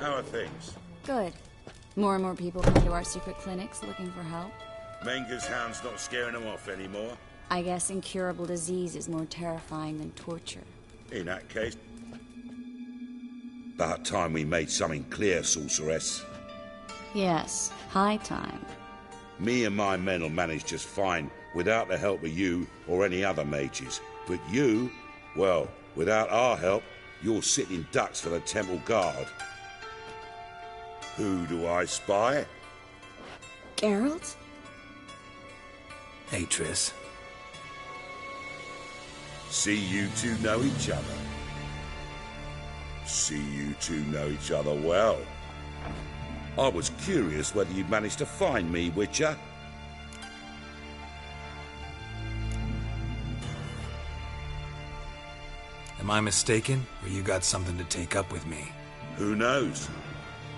How are things? Good. More and more people come to our secret clinics looking for help. Menger's hound's not scaring them off anymore. I guess incurable disease is more terrifying than torture. In that case... About time we made something clear, sorceress. Yes, high time. Me and my men will manage just fine without the help of you or any other mages. But you, well, without our help, you're sitting ducks for the temple guard. Who do I spy? Geralt? Hey, Triss. See you two know each other. See you two know each other well. I was curious whether you'd managed to find me, Witcher. Am I mistaken, or you got something to take up with me? Who knows?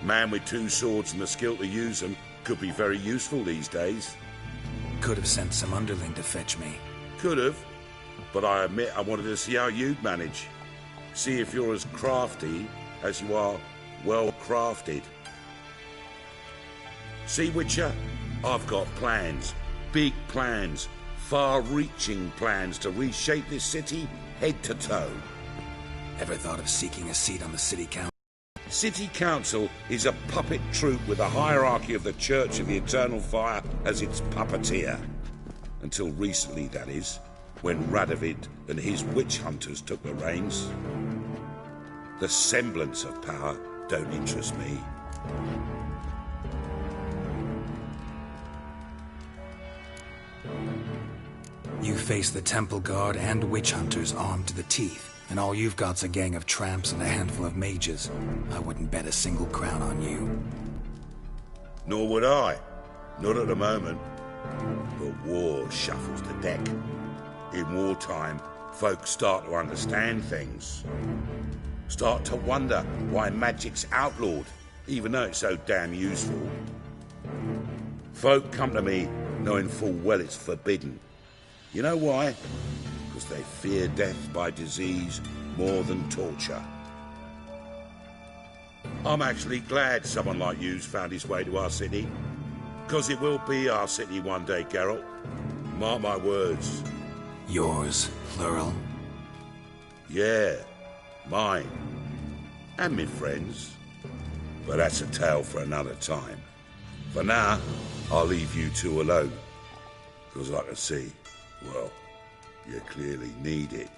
Man with two swords and the skill to use them could be very useful these days. Could have sent some underling to fetch me. Could have, but I admit I wanted to see how you'd manage. See if you're as crafty as you are well crafted. See, Witcher, I've got plans. Big plans. Far-reaching plans to reshape this city head to toe. Ever thought of seeking a seat on the city council? City Council is a puppet troupe with the hierarchy of the Church of the Eternal Fire as its puppeteer. Until recently, that is, when Radovid and his witch hunters took the reins. The semblance of power don't interest me. You face the temple guard and witch hunters armed to the teeth, and all you've got's a gang of tramps and a handful of mages. I wouldn't bet a single crown on you. Nor would I. Not at the moment. But war shuffles the deck. In wartime, folks start to understand things. Start to wonder why magic's outlawed, even though it's so damn useful. Folk come to me knowing full well it's forbidden. You know why? Because they fear death by disease more than torture. I'm actually glad someone like you's found his way to our city. Because it will be our city one day, Geralt. Mark my words. Yours, plural? Yeah, mine. And me friends. But that's a tale for another time. For now, I'll leave you two alone. Because I can see, well, you clearly need it.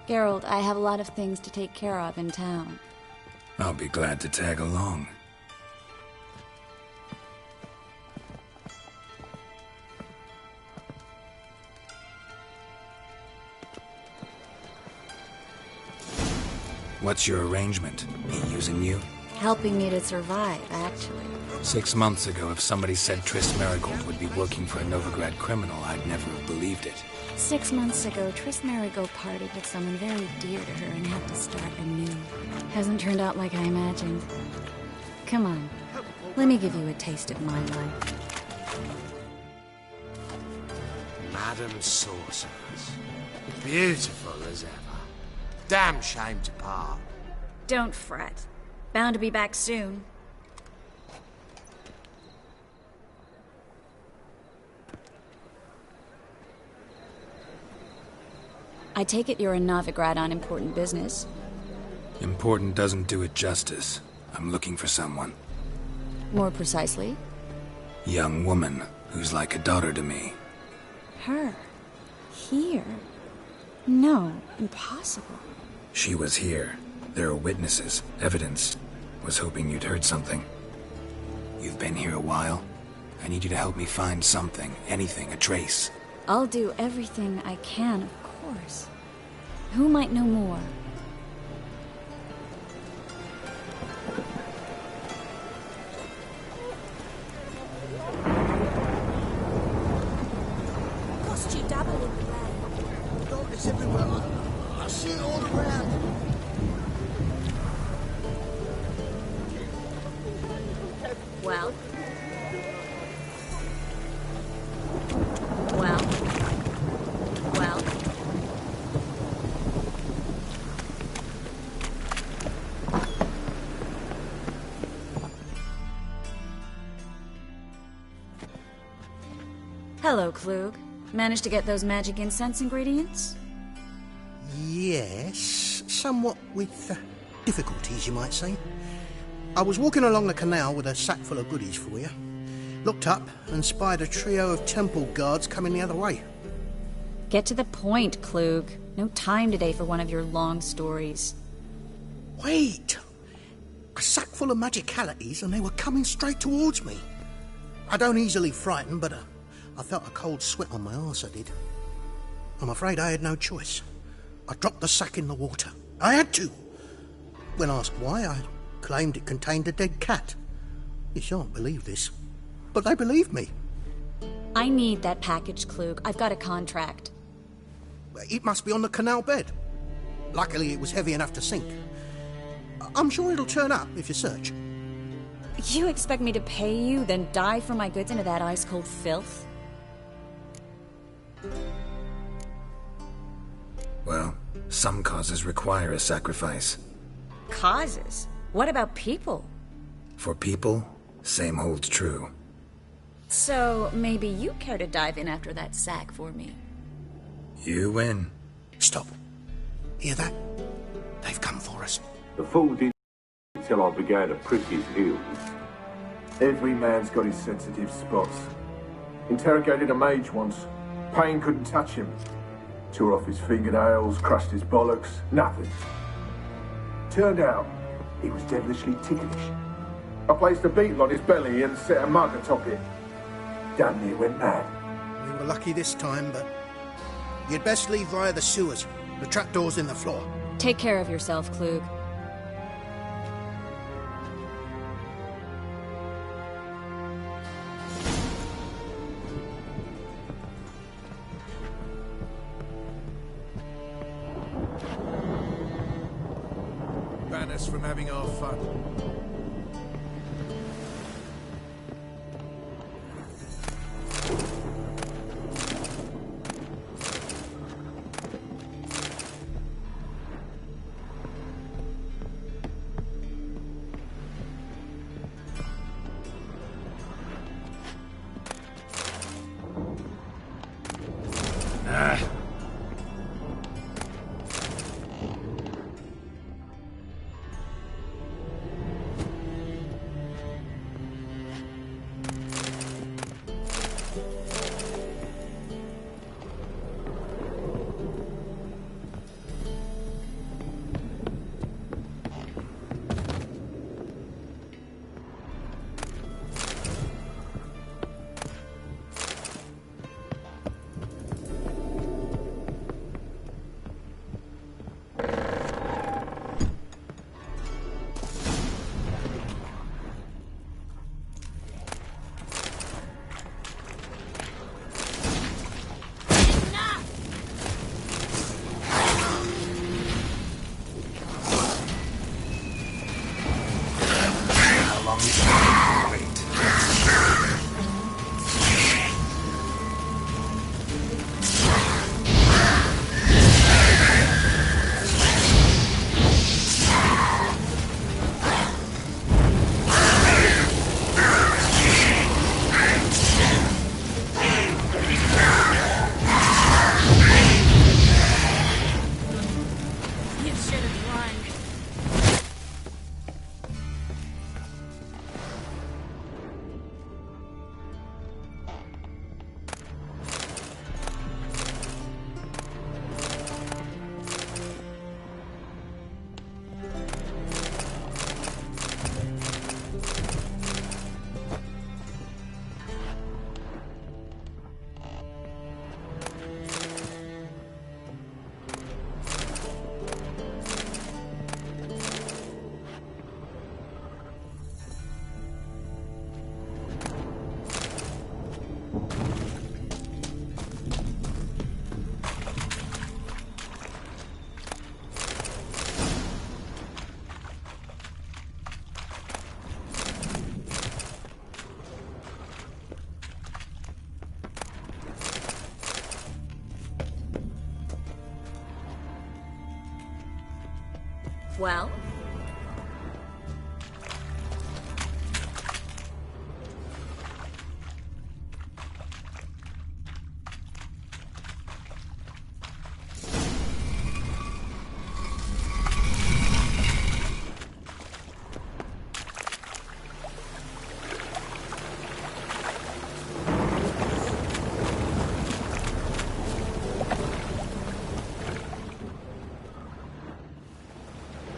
Geralt, I have a lot of things to take care of in town. I'll be glad to tag along. What's your arrangement? He using you? Helping me to survive, actually. 6 months ago, if somebody said Triss Merigold would be working for a Novigrad criminal, I'd never have believed it. 6 months ago, Triss Merigold parted with someone very dear to her and had to start anew. Hasn't turned out like I imagined. Come on, let me give you a taste of my life. Madam Sorceress. Beautiful as ever. Damn shame to part. Don't fret. Bound to be back soon. I take it you're a Novigrad on important business. Important doesn't do it justice. I'm looking for someone. More precisely? Young woman who's like a daughter to me. Her? Here? No, impossible. She was here. There are witnesses, evidence. Was hoping you'd heard something. You've been here a while. I need you to help me find something, anything, a trace. I'll do everything I can, of course. Who might know more? Cost you double in the rain. God, it's everywhere. I see it all around. Well? Well? Well? Hello, Klug. Managed to get those magic incense ingredients? Yes, somewhat with difficulties, you might say. I was walking along the canal with a sack full of goodies for you. Looked up and spied a trio of temple guards coming the other way. Get to the point, Klug. No time today for one of your long stories. Wait! A sack full of magicalities and they were coming straight towards me. I don't easily frighten, but I felt a cold sweat on my arse, I did. I'm afraid I had no choice. I dropped the sack in the water. I had to. When asked why, I claimed it contained a dead cat. You shan't believe this, but they believed me. I need that package, Klug. I've got a contract. It must be on the canal bed. Luckily, it was heavy enough to sink. I'm sure it'll turn up if you search. You expect me to pay you, then dive for my goods into that ice-cold filth? Well, some causes require a sacrifice. Causes? What about people? For people, same holds true. So, maybe you care to dive in after that sack for me? You win. Stop. Hear that? They've come for us. The fool didn't until I began to prick his heels. Every man's got his sensitive spots. Interrogated a mage once. Pain couldn't touch him. Tore off his fingernails, crushed his bollocks, nothing. Turned out, he was devilishly ticklish. I placed a beetle on his belly and set a mug atop it. Damn near went mad. We were lucky this time, but you'd best leave via the sewers. The trapdoor's in the floor. Take care of yourself, Klug. Ban us from having our fun. Well?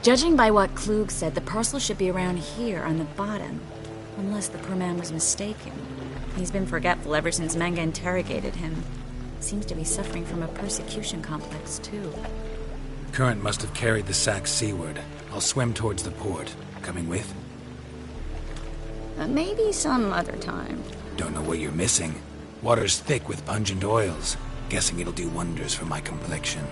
Judging by what Klug said, the parcel should be around here on the bottom. Unless the poor man was mistaken. He's been forgetful ever since Manga interrogated him. Seems to be suffering from a persecution complex, too. Current must have carried the sack seaward. I'll swim towards the port. Coming with? Maybe some other time. Don't know what you're missing. Water's thick with pungent oils. Guessing it'll do wonders for my complexion.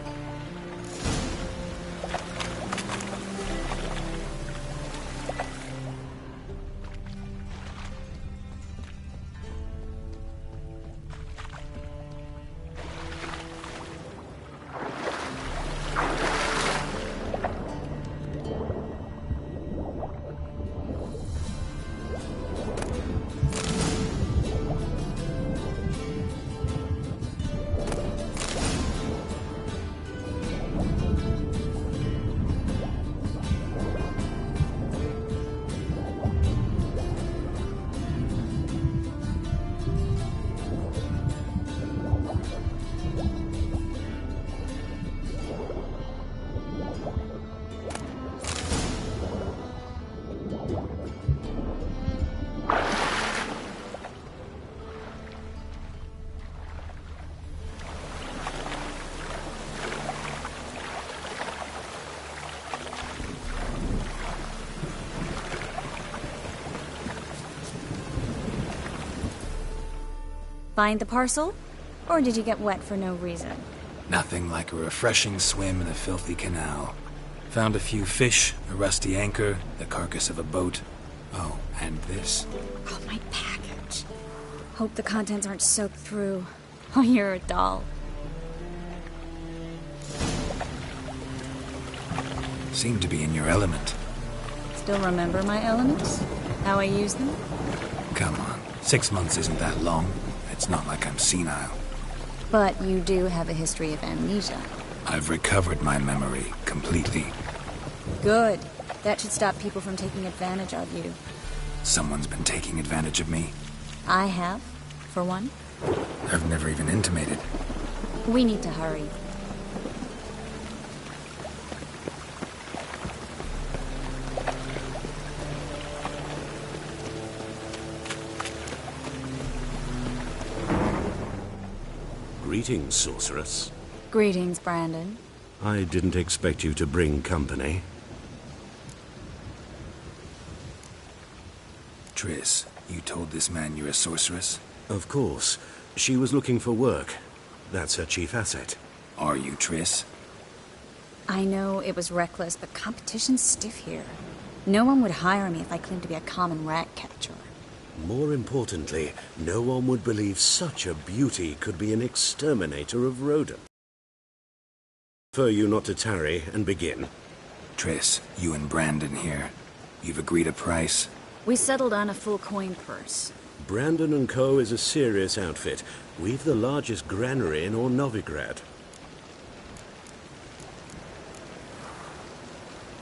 Find the parcel? Or did you get wet for no reason? Nothing like a refreshing swim in a filthy canal. Found a few fish, a rusty anchor, the carcass of a boat. Oh, and this. Oh, my package. Hope the contents aren't soaked through. Oh, you're a doll. Seem to be in your element. Still remember my elements? How I use them? Come on, 6 months isn't that long. It's not like I'm senile. But you do have a history of amnesia. I've recovered my memory completely. Good. That should stop people from taking advantage of you. Someone's been taking advantage of me. I have, for one. I've never even intimated. We need to hurry. Greetings, sorceress. Greetings, Brandon. I didn't expect you to bring company. Triss, you told this man you're a sorceress? Of course. She was looking for work. That's her chief asset. Are you, Triss? I know it was reckless, but competition's stiff here. No one would hire me if I claimed to be a common rat catcher. More importantly, no one would believe such a beauty could be an exterminator of rodents. Prefer you not to tarry and begin. Triss, you and Brandon here. You've agreed a price? We settled on a full coin purse. Brandon & Co. is a serious outfit. We've the largest granary in all Novigrad.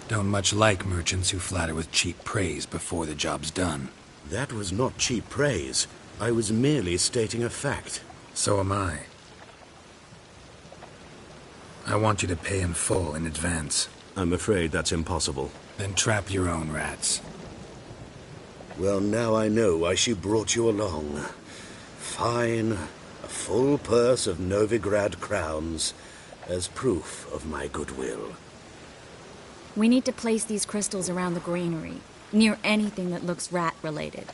Don't much like merchants who flatter with cheap praise before the job's done. That was not cheap praise. I was merely stating a fact. So am I. I want you to pay in full in advance. I'm afraid that's impossible. Then trap your own rats. Well, now I know why she brought you along. Fine. A full purse of Novigrad crowns as proof of my goodwill. We need to place these crystals around the granary, near anything that looks rat-related.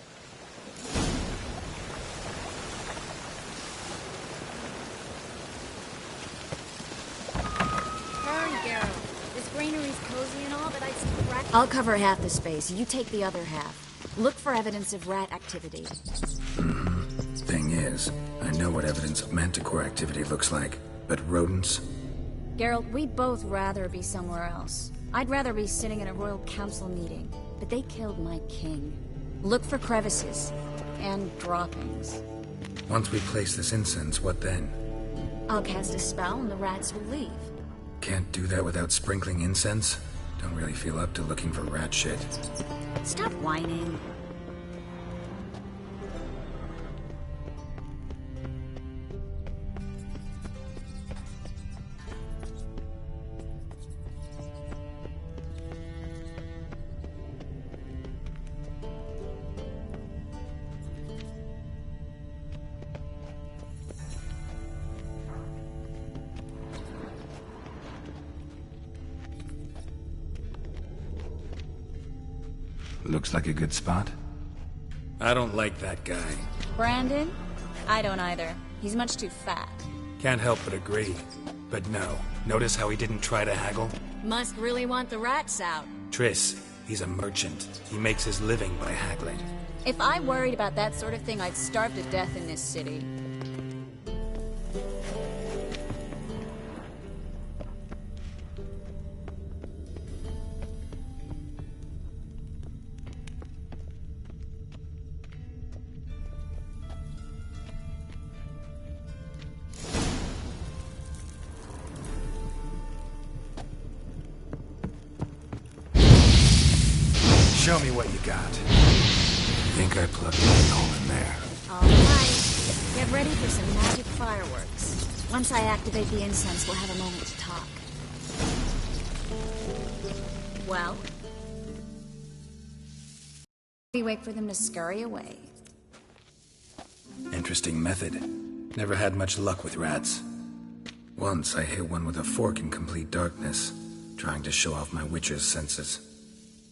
Hurry, Geralt. This granary's cozy and all, but I see rat... I'll cover half the space. You take the other half. Look for evidence of rat activity. Thing is, I know what evidence of manticore activity looks like, but rodents? Geralt, we'd both rather be somewhere else. I'd rather be sitting in a royal council meeting, but they killed my king. Look for crevices and droppings. Once we place this incense, what then? I'll cast a spell and the rats will leave. Can't do that without sprinkling incense? Don't really feel up to looking for rat shit. Stop whining. Looks like a good spot. I don't like that guy. Brandon? I don't either. He's much too fat. Can't help but agree. But no. Notice how he didn't try to haggle? Must really want the rats out. Triss, he's a merchant. He makes his living by haggling. If I worried about that sort of thing, I'd starve to death in this city. Show me what you got. Think I plugged a hole in there. Alright. Get ready for some magic fireworks. Once I activate the incense, we'll have a moment to talk. Well? We wait for them to scurry away. Interesting method. Never had much luck with rats. Once I hit one with a fork in complete darkness, trying to show off my witcher's senses.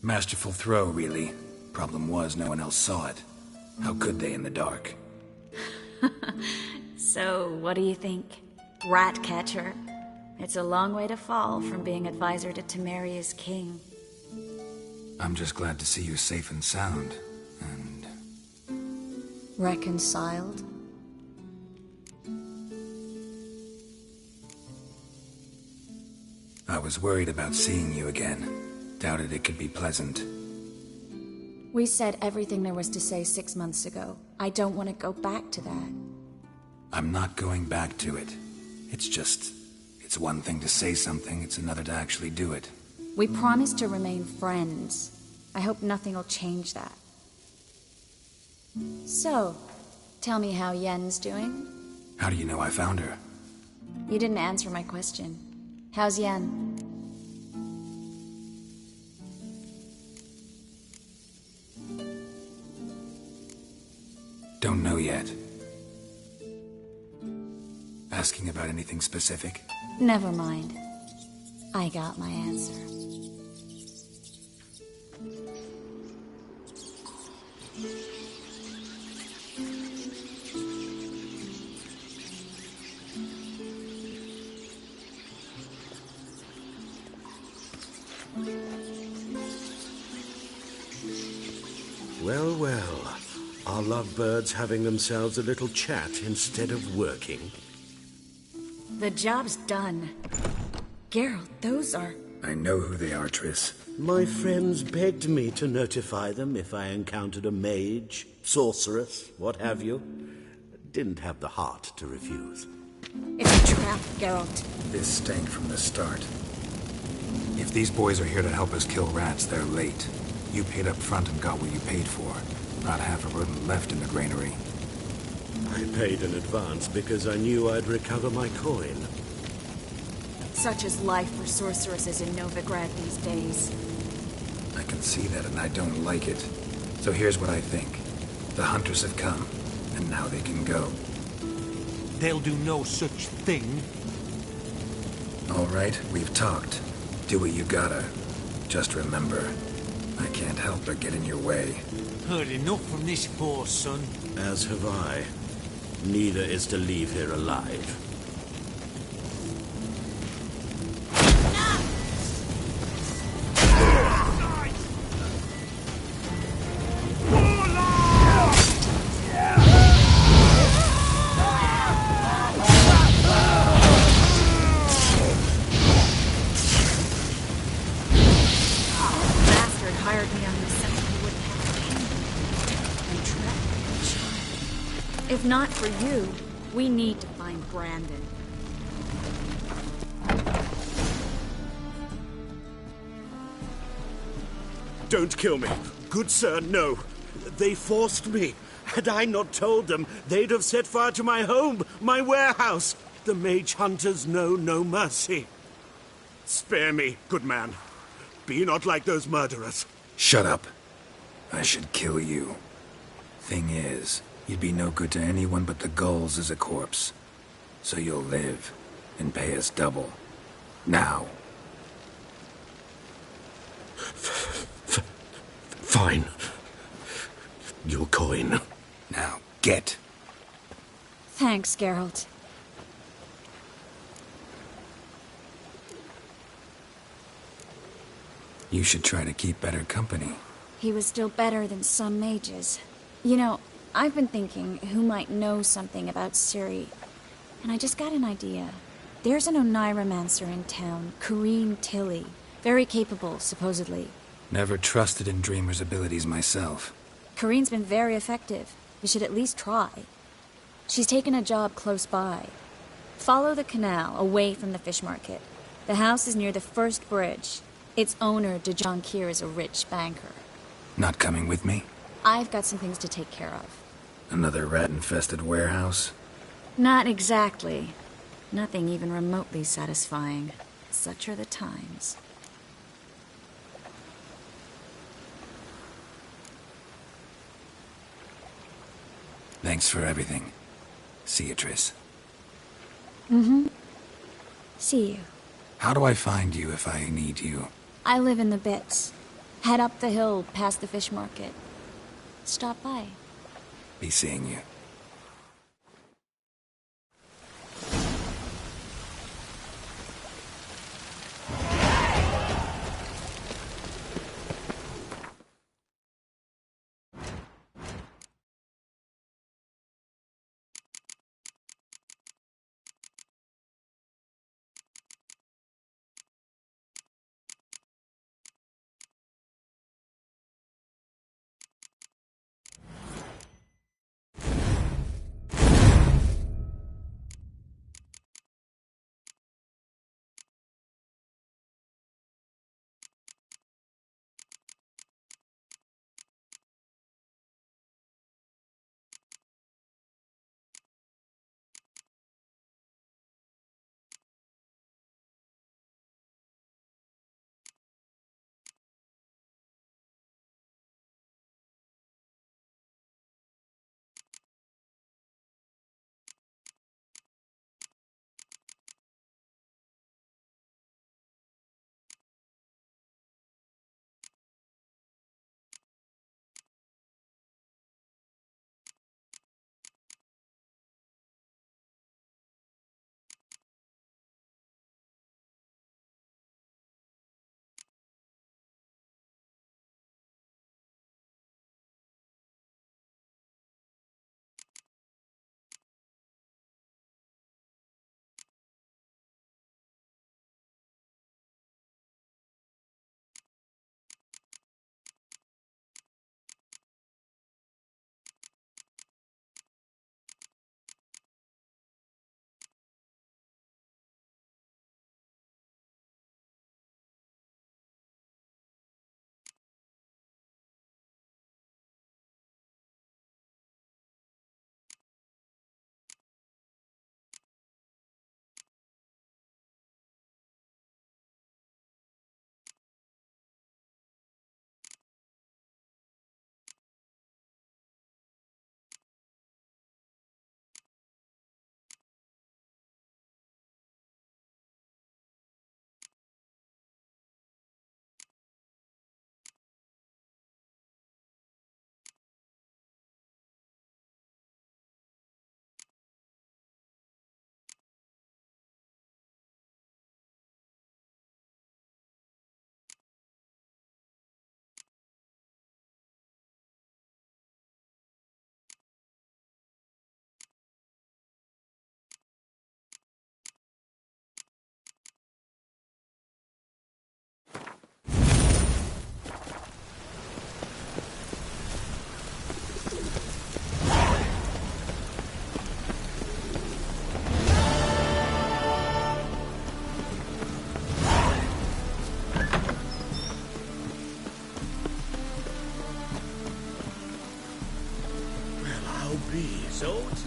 Masterful throw, really. Problem was, no one else saw it. How could they in the dark? So, what do you think? Rat catcher? It's a long way to fall from being advisor to Temeria's king. I'm just glad to see you safe and sound, and... Reconciled? I was worried about seeing you again. Doubted it could be pleasant. We said everything there was to say 6 months ago. I don't want to go back to that. I'm not going back to it. It's one thing to say something, it's another to actually do it. We promised to remain friends. I hope nothing will change that. So, tell me how Yen's doing? How do you know I found her? You didn't answer my question. How's Yen? Don't know yet. Asking about anything specific? Never mind. I got my answer. Well, well. Are lovebirds having themselves a little chat instead of working? The job's done. Geralt, those are... I know who they are, Triss. My friends begged me to notify them if I encountered a mage, sorceress, what have you. Didn't have the heart to refuse. It's a trap, Geralt. This stank from the start. If these boys are here to help us kill rats, they're late. You paid up front and got what you paid for. Not half a rodent left in the granary. I paid in advance because I knew I'd recover my coin. Such is life for sorceresses in Novigrad these days. I can see that and I don't like it. So here's what I think. The hunters have come, and now they can go. They'll do no such thing. All right, we've talked. Do what you gotta. Just remember, I can't help but get in your way. Heard enough from this poor son. As have I. Neither is to leave here alive. If not for you, we need to find Brandon. Don't kill me. Good sir, no. They forced me. Had I not told them, they'd have set fire to my home, my warehouse. The mage hunters know no mercy. Spare me, good man. Be not like those murderers. Shut up. I should kill you. Thing is, you'd be no good to anyone but the gulls as a corpse. So you'll live, and pay us double. Now. Fine. Fine. Your coin. Now, get. Thanks, Geralt. You should try to keep better company. He was still better than some mages. You know, I've been thinking who might know something about Ciri, and I just got an idea. There's an Oneiromancer in town, Corrine Tilly. Very capable, supposedly. Never trusted in Dreamer's abilities myself. Corrine's been very effective. You should at least try. She's taken a job close by. Follow the canal, away from the fish market. The house is near the first bridge. Its owner, de Jonquier, is a rich banker. Not coming with me? I've got some things to take care of. Another rat-infested warehouse? Not exactly. Nothing even remotely satisfying. Such are the times. Thanks for everything. See you, Triss. Mm-hmm. See you. How do I find you if I need you? I live in the Bits. Head up the hill past the fish market. Stop by. Be seeing you.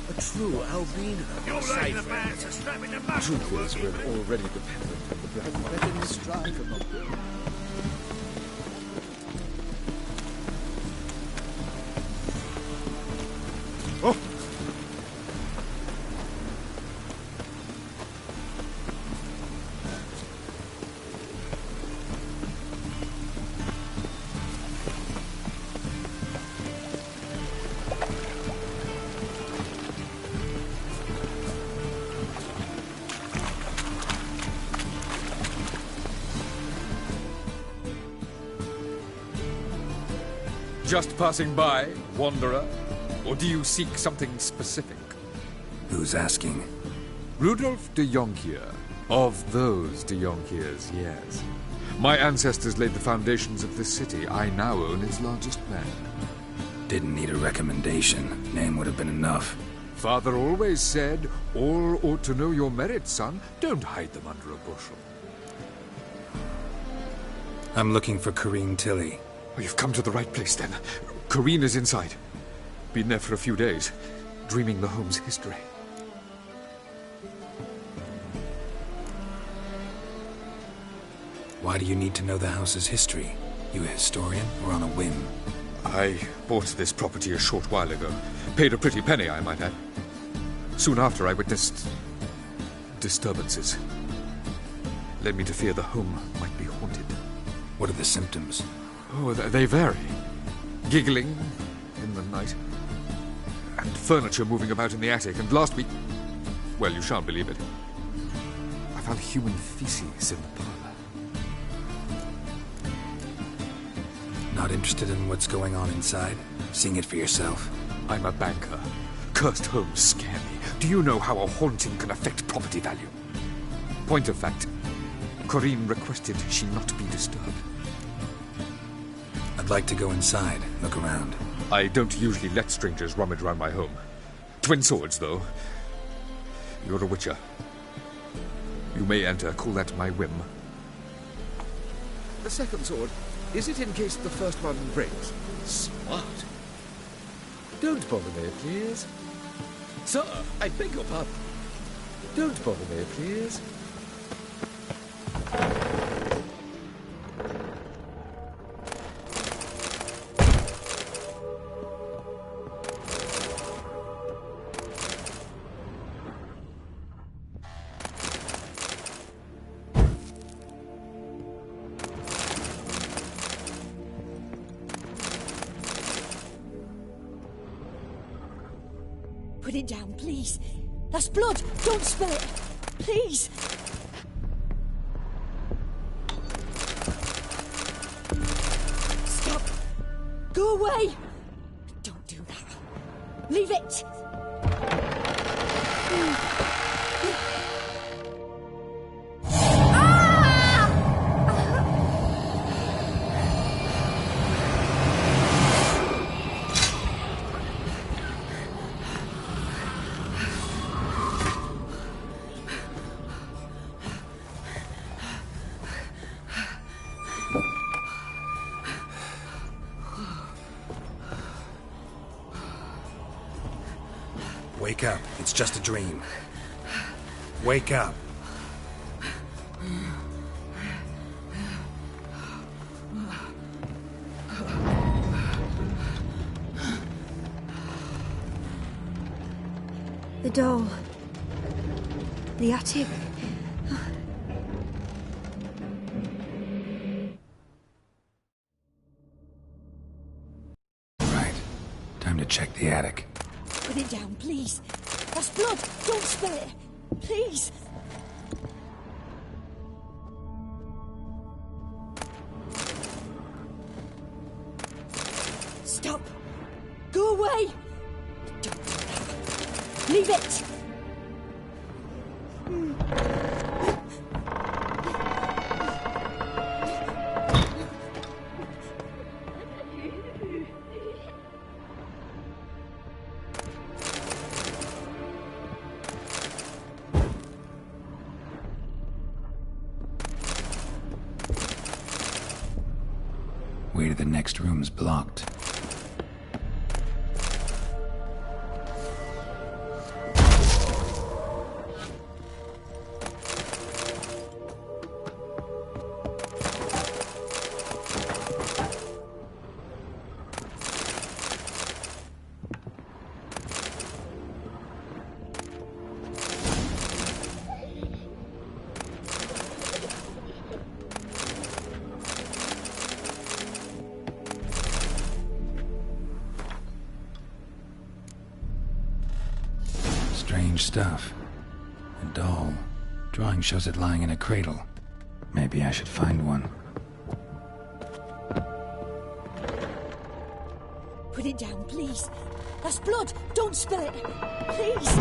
A true albino. You're like the man to strap in the Truth is, we're already dependent on the black market. Let him strive among them. Oh! Just passing by, wanderer? Or do you seek something specific? Who's asking? Rudolf de Jonkier. Of those de Jonkiers, yes. My ancestors laid the foundations of this city. I now own its largest land. Didn't need a recommendation. Name would have been enough. Father always said, all ought to know your merits, son. Don't hide them under a bushel. I'm looking for Corrine Tilly. Oh, you've come to the right place, then. Corrine is inside. Been there for a few days, dreaming the home's history. Why do you need to know the house's history? You a historian, or on a whim? I bought this property a short while ago. Paid a pretty penny, I might add. Soon after, I witnessed disturbances. Led me to fear the home might be haunted. What are the symptoms? Oh, they vary. Giggling in the night. And furniture moving about in the attic. And last week... well, you shan't believe it. I found human feces in the parlor. Not interested in what's going on inside? Seeing it for yourself? I'm a banker. Cursed homes scare me. Do you know how a haunting can affect property value? Point of fact, Corrine requested she not be disturbed. I'd like to go inside, look around. I don't usually let strangers rummage around my home. Twin swords, though. You're a witcher. You may enter, call that my whim. The second sword, is it in case the first one breaks? Smart. Don't bother me, please. Sir, I beg your pardon. Don't bother me, please. Put it down, please. That's blood. Don't spill it. Please. Stop. Go away. Don't do that. Leave it. Wake up. It's just a dream. Wake up. The doll. The attic. Right. Time to check the attic. Put it down, please. That's blood. Don't spill it. Please. Stop. Go away. Don't do that. Leave it. Way to the next room's blocked. Strange stuff. A doll. Drawing shows it lying in a cradle. Maybe I should find one. Put it down, please. That's blood. Don't spill it. Please.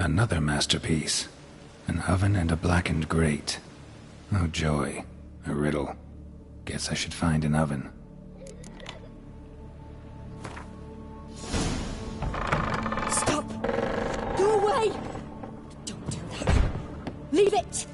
Another masterpiece. An oven and a blackened grate. Oh joy. A riddle. Guess I should find an oven. Stop! Go away! Don't do that. Leave it!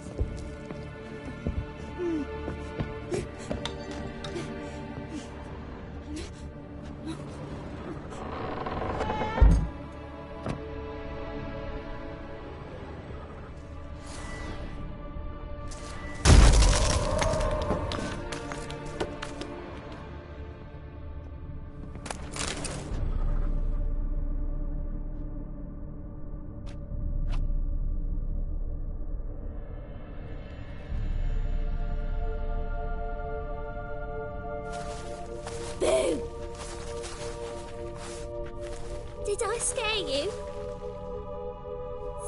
Did I scare you?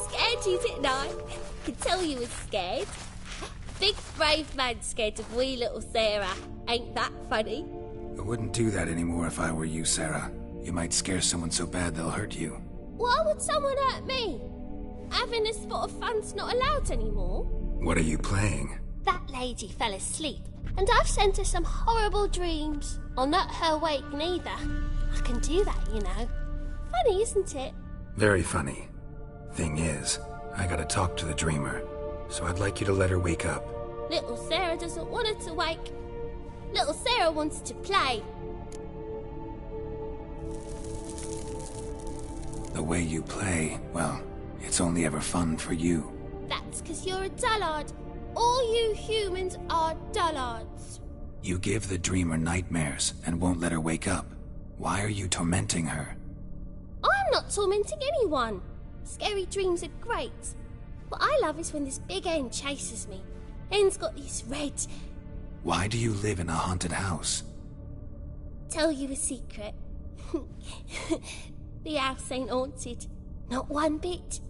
Scared you, didn't I? Could tell you was scared. Big brave man scared of wee little Sarah. Ain't that funny? I wouldn't do that anymore if I were you, Sarah. You might scare someone so bad they'll hurt you. Why would someone hurt me? Having a spot of fun's not allowed anymore. What are you playing? That lady fell asleep, and I've sent her some horrible dreams. I'll not her wake neither. I can do that, you know. Funny, isn't it? Very funny. Thing is, I gotta talk to the dreamer, so I'd like you to let her wake up. Little Sarah doesn't want her to wake. Little Sarah wants to play. The way you play, well, it's only ever fun for you. That's 'cause you're a dullard. All you humans are dullards. You give the dreamer nightmares and won't let her wake up. Why are you tormenting her? I'm not tormenting anyone. Scary dreams are great. What I love is when this big hen chases me. Hen's got these red... Why do you live in a haunted house? Tell you a secret. The house ain't haunted. Not one bit.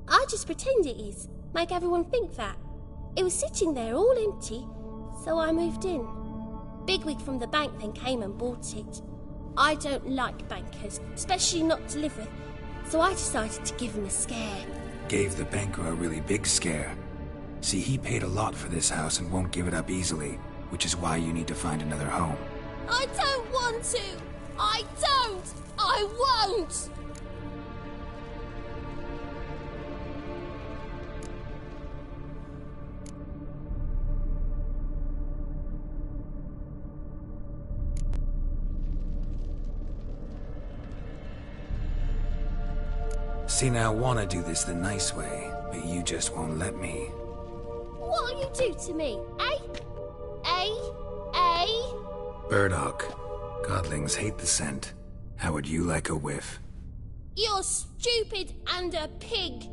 I just pretend it is. Make everyone think that. It was sitting there all empty, so I moved in. Bigwig from the bank then came and bought it. I don't like bankers, especially not to live with, so I decided to give him a scare. Gave the banker a really big scare. See, he paid a lot for this house and won't give it up easily, which is why you need to find another home. I don't want to! I don't! I won't! See, now I want to do this the nice way, but you just won't let me. What'll you do to me, eh? Burdock. Godlings hate the scent. How would you like a whiff? You're stupid and a pig.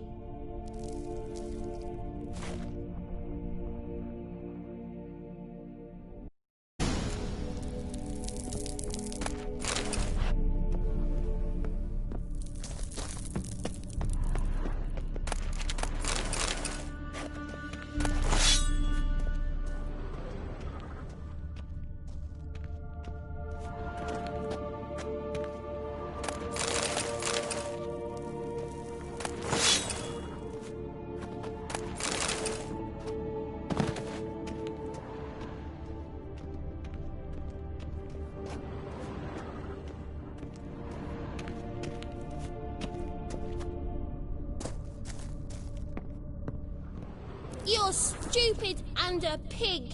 You're stupid and a pig.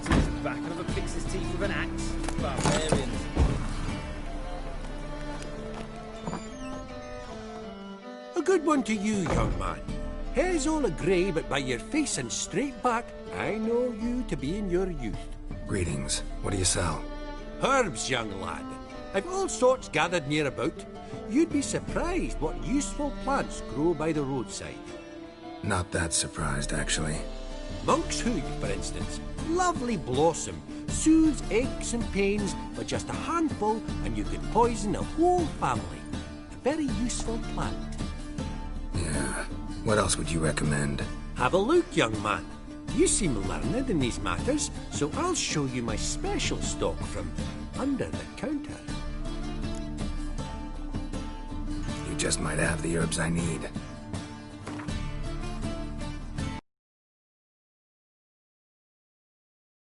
bolt in his back and ever fix his teeth with an axe. Barbarians. A good one to you, young man. Hair's all a-grey, but by your face and straight back, I know you to be in your youth. Greetings. What do you sell? Herbs, young lad. I've all sorts gathered near about. You'd be surprised what useful plants grow by the roadside. Not that surprised, actually. Monk's hood, for instance. Lovely blossom. Soothes aches and pains, but just a handful and you could poison a whole family. A very useful plant. Yeah. What else would you recommend? Have a look, young man. You seem learned in these matters, so I'll show you my special stock from under the counter. You just might have the herbs I need.